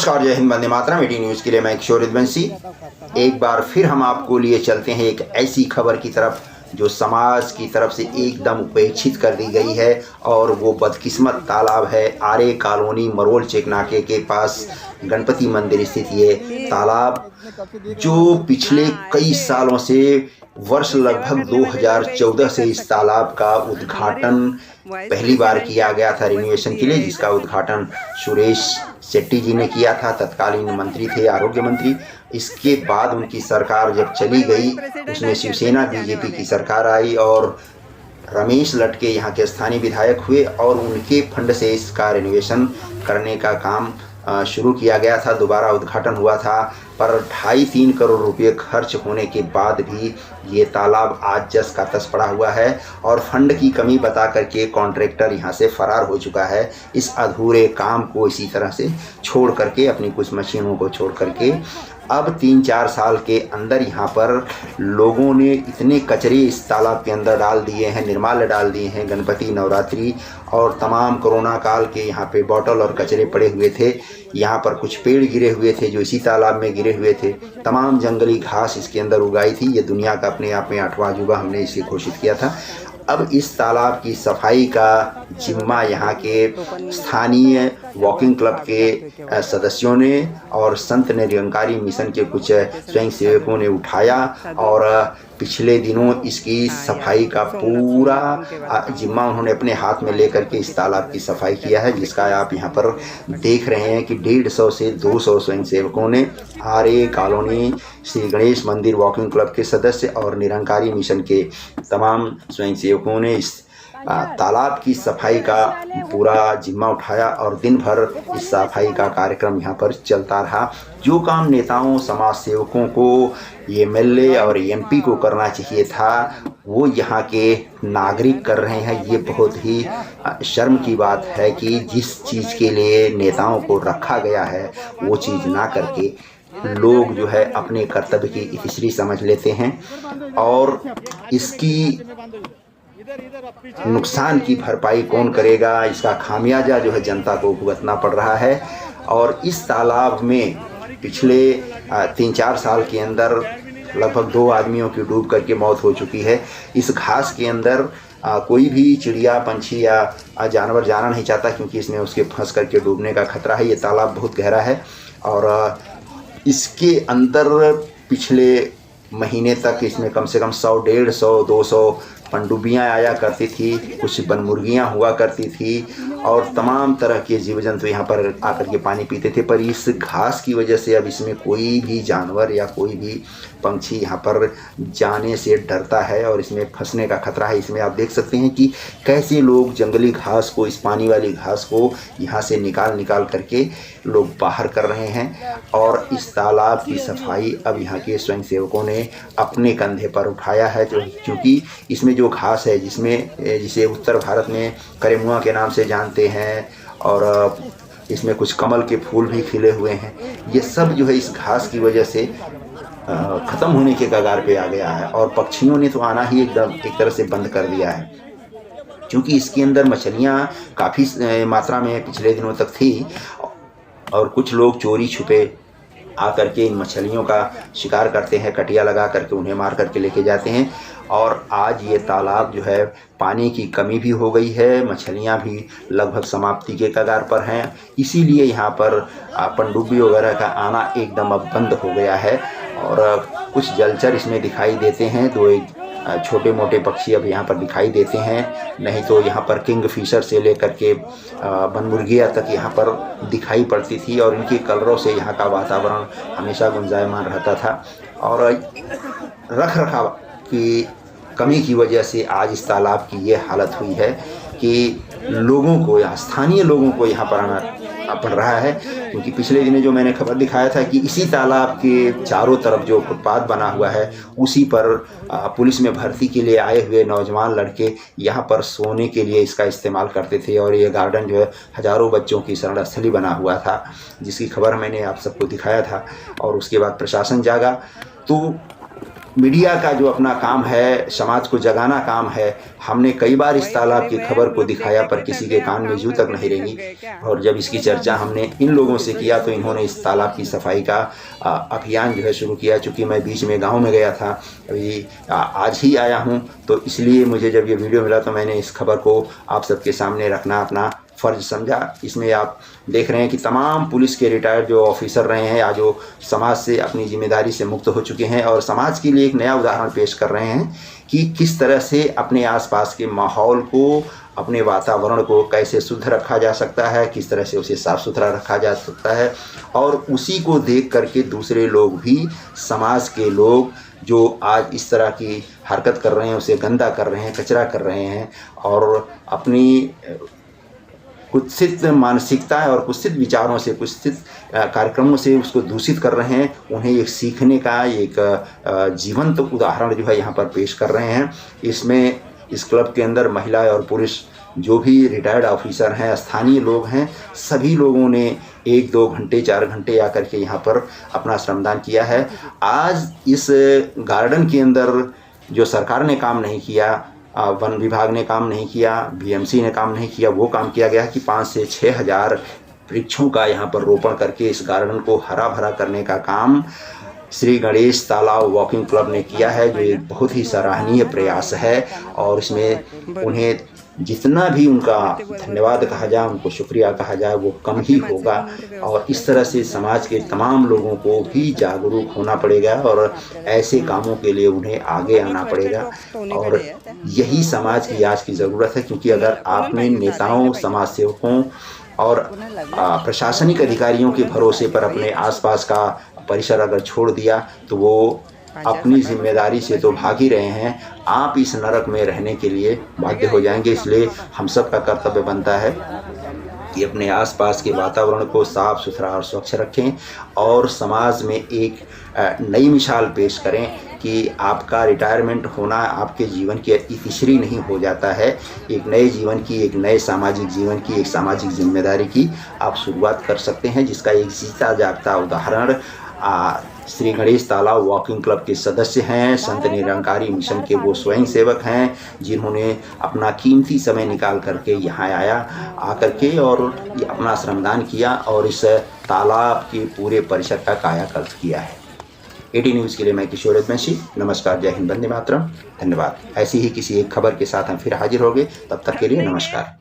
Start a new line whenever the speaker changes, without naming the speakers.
नमस्कार, जय हिंद, वंदे मातरम। 18 न्यूज़ के लिए मैं किशोर रघुवंशी। एक बार फिर हम आपको लिए चलते हैं एक ऐसी खबर की तरफ जो समाज की तरफ से एकदम उपेक्षित कर दी गई है, और वो बदकिस्मत तालाब है आरे कॉलोनी मरोल चेक नाके के पास गणपति मंदिर स्थित ये तालाब, जो पिछले कई सालों से वर्ष लगभग 2014 से इस तालाब का उद्घाटन पहली बार किया गया था रिनोवेशन के लिए, जिसका उद्घाटन सुरेश शेट्टी जी ने किया था। तत्कालीन मंत्री थे, आरोग्य मंत्री। इसके बाद उनकी सरकार जब चली गई, उसमें शिवसेना बीजेपी की सरकार आई और रमेश लटके यहाँ के स्थानीय विधायक हुए और उनके फंड से इसका रिनोवेशन करने का काम शुरू किया गया था। दोबारा उद्घाटन हुआ था, पर 2.5-3 करोड़ रुपए खर्च होने के बाद भी ये तालाब आज जस का तस पड़ा हुआ है और फंड की कमी बता करके कॉन्ट्रैक्टर यहाँ से फरार हो चुका है। इस अधूरे काम को इसी तरह से छोड़ करके, अपनी कुछ मशीनों को छोड़ करके, अब 3-4 साल के अंदर यहाँ पर लोगों ने इतने कचरे इस तालाब के अंदर डाल दिए हैं, निर्माल्य डाल दिए हैं। गणपति, नवरात्रि और तमाम कोरोना काल के यहाँ पे बॉटल और कचरे पड़े हुए थे। यहाँ पर कुछ पेड़ गिरे हुए थे जो इसी तालाब में गिरे हुए थे। तमाम जंगली घास इसके अंदर उगाई थी। ये दुनिया का अपने आप में 8वां अजूबा हमने इसे घोषित किया था। अब इस तालाब की सफाई का जिम्मा यहाँ के स्थानीय वॉकिंग क्लब के सदस्यों ने और संत निरंकारी मिशन के कुछ स्वयं सेवकों ने उठाया और पिछले दिनों इसकी सफाई का पूरा जिम्मा उन्होंने अपने हाथ में लेकर के इस तालाब की सफाई किया है, जिसका आप यहाँ पर देख रहे हैं कि 150 से 200 स्वयं सेवकों ने, आरे कॉलोनी श्री गणेश मंदिर वॉकिंग क्लब के सदस्य और निरंकारी मिशन के तमाम स्वयं सेवकों ने इस तालाब की सफाई का पूरा जिम्मा उठाया और दिन भर इस सफाई का कार्यक्रम यहाँ पर चलता रहा। जो काम नेताओं, समाज सेवकों को, एमएलए और एमपी को करना चाहिए था, वो यहाँ के नागरिक कर रहे हैं। ये बहुत ही शर्म की बात है कि जिस चीज़ के लिए नेताओं को रखा गया है वो चीज़ ना करके लोग जो है अपने कर्तव्य की इतिश्री समझ लेते हैं और इसकी नुकसान की भरपाई कौन करेगा, इसका खामियाजा जो है जनता को भुगतना पड़ रहा है। और इस तालाब में पिछले 3-4 साल के अंदर लगभग 2 आदमियों की डूब करके मौत हो चुकी है। इस घास के अंदर कोई भी चिड़िया, पंछी या जानवर जाना नहीं चाहता, क्योंकि इसमें उसके फंस करके डूबने का खतरा है। ये तालाब बहुत गहरा है और इसके अंदर पिछले महीने तक इसमें कम से कम 100, 150, 200 पनडुब्बियाँ आया करती थी, कुछ बनमुर्गियाँ हुआ करती थी और तमाम तरह के जीव जंतु यहाँ पर आकर के पानी पीते थे। पर इस घास की वजह से अब इसमें कोई भी जानवर या कोई भी पंछी यहाँ पर जाने से डरता है और इसमें फंसने का खतरा है। इसमें आप देख सकते हैं कि कैसे लोग जंगली घास को, इस पानी वाली घास को यहाँ से निकाल करके लोग बाहर कर रहे हैं। और इस तालाब की सफाई अब यहाँ के स्वयं सेवकों ने अपने कंधे पर उठाया है, क्योंकि इसमें जो घास है, जिसे उत्तर भारत में करेमुआ के नाम से जानते हैं और इसमें कुछ कमल के फूल भी खिले हुए हैं, ये सब जो है इस घास की वजह से ख़त्म होने के कगार पे आ गया है। और पक्षियों ने तो आना ही एकदम एक तरह से बंद कर दिया है, क्योंकि इसके अंदर मछलियाँ काफ़ी मात्रा में पिछले दिनों तक थी और कुछ लोग चोरी छुपे आकर के इन मछलियों का शिकार करते हैं, कटिया लगा करके उन्हें मार करके लेके जाते हैं। और आज ये तालाब जो है, पानी की कमी भी हो गई है, मछलियाँ भी लगभग समाप्ति के कगार पर हैं। इसीलिए यहाँ पर पनडुब्बी वगैरह का आना एकदम अब बंद हो गया है और कुछ जलचर इसमें दिखाई देते हैं। 2-1 छोटे मोटे पक्षी अब यहाँ पर दिखाई देते हैं, नहीं तो यहाँ पर किंगफिशर से लेकर के बनमुर्गियाँ तक यहाँ पर दिखाई पड़ती थी और इनके कलरों से यहाँ का वातावरण हमेशा गुंजायमान रहता था। और रख रखाव की कमी की वजह से आज इस तालाब की ये हालत हुई है कि लोगों को, यहाँ स्थानीय लोगों को यहाँ पर आना पड़ रहा है। क्योंकि पिछले दिनों जो मैंने खबर दिखाया था कि इसी तालाब के चारों तरफ जो फुटपाथ बना हुआ है, उसी पर पुलिस में भर्ती के लिए आए हुए नौजवान लड़के यहाँ पर सोने के लिए इसका इस्तेमाल करते थे और ये गार्डन जो है हज़ारों बच्चों की शरण स्थली बना हुआ था, जिसकी खबर मैंने आप सबको दिखाया था। और उसके बाद प्रशासन जागा तो मीडिया का जो अपना काम है, समाज को जगाना काम है। हमने कई बार इस तालाब की खबर को दिखाया पर किसी के कान में जूं तक नहीं रेंगी, और जब इसकी चर्चा हमने इन लोगों से किया तो इन्होंने इस तालाब की सफाई का अभियान जो है शुरू किया। चूँकि मैं बीच में गाँव में गया था, अभी आज ही आया हूँ, तो इसलिए मुझे जब ये वीडियो मिला तो मैंने इस खबर को आप सबके सामने रखना अपना फ़र्ज समझा। इसमें आप देख रहे हैं कि तमाम पुलिस के रिटायर्ड जो ऑफिसर रहे हैं या जो समाज से अपनी जिम्मेदारी से मुक्त हो चुके हैं और समाज के लिए एक नया उदाहरण पेश कर रहे हैं कि किस तरह से अपने आसपास के माहौल को, अपने वातावरण को कैसे शुद्ध रखा जा सकता है, किस तरह से उसे साफ़ सुथरा रखा जा सकता है, और उसी को देख करके दूसरे लोग भी, समाज के लोग जो आज इस तरह की हरकत कर रहे हैं, उसे गंदा कर रहे हैं, कचरा कर रहे हैं और अपनी कुत्सित मानसिकता और कुत्सित विचारों से, कुत्सित कार्यक्रमों से उसको दूषित कर रहे हैं, उन्हें एक सीखने का एक जीवंत उदाहरण जो है यहाँ पर पेश कर रहे हैं। इसमें इस क्लब के अंदर महिला और पुरुष जो भी रिटायर्ड ऑफिसर हैं, स्थानीय लोग हैं, सभी लोगों ने 1-2 घंटे 4 घंटे आकर के यहाँ पर अपना श्रमदान किया है। आज इस गार्डन के अंदर जो सरकार ने काम नहीं किया, वन विभाग ने काम नहीं किया, बीएमसी ने काम नहीं किया, वो काम किया गया कि 5 से 6 हज़ार वृक्षों का यहाँ पर रोपण करके इस गार्डन को हरा भरा करने का काम श्री गणेश तालाब वॉकिंग क्लब ने किया है, जो एक बहुत ही सराहनीय प्रयास है। और इसमें उन्हें जितना भी उनका धन्यवाद कहा जाए, उनको शुक्रिया कहा जाए, वो कम ही होगा। और इस तरह से समाज के तमाम लोगों को भी जागरूक होना पड़ेगा और ऐसे कामों के लिए उन्हें आगे आना पड़ेगा। और यही समाज की आज की ज़रूरत है, क्योंकि अगर आपने नेताओं, समाज सेवकों और प्रशासनिक अधिकारियों के भरोसे पर अपने आसपास का परिसर अगर छोड़ दिया तो वो अपनी जिम्मेदारी से तो भाग ही रहे हैं, आप इस नरक में रहने के लिए बाध्य हो जाएंगे। इसलिए हम सब का कर्तव्य बनता है कि अपने आसपास के वातावरण को साफ सुथरा और स्वच्छ रखें और समाज में एक नई मिसाल पेश करें कि आपका रिटायरमेंट होना आपके जीवन की इतिश्री नहीं हो जाता है। एक नए जीवन की, एक नए सामाजिक जीवन की, एक सामाजिक जिम्मेदारी की आप शुरुआत कर सकते हैं, जिसका एक जीता जागता उदाहरण श्री गणेश तालाब वॉकिंग क्लब के सदस्य हैं, संत निरंकारी मिशन के वो स्वयं सेवक हैं, जिन्होंने अपना कीमती समय निकाल करके यहाँ आकर के और ये अपना श्रमदान किया और इस तालाब के पूरे परिसर का कायाकल्प किया है। एटी न्यूज़ के लिए मैं किशोर यदुवंशी। नमस्कार, जय हिंद, वंदे मातरम, धन्यवाद। ऐसी ही किसी एक खबर के साथ हम फिर हाजिर होंगे, तब तक के लिए नमस्कार।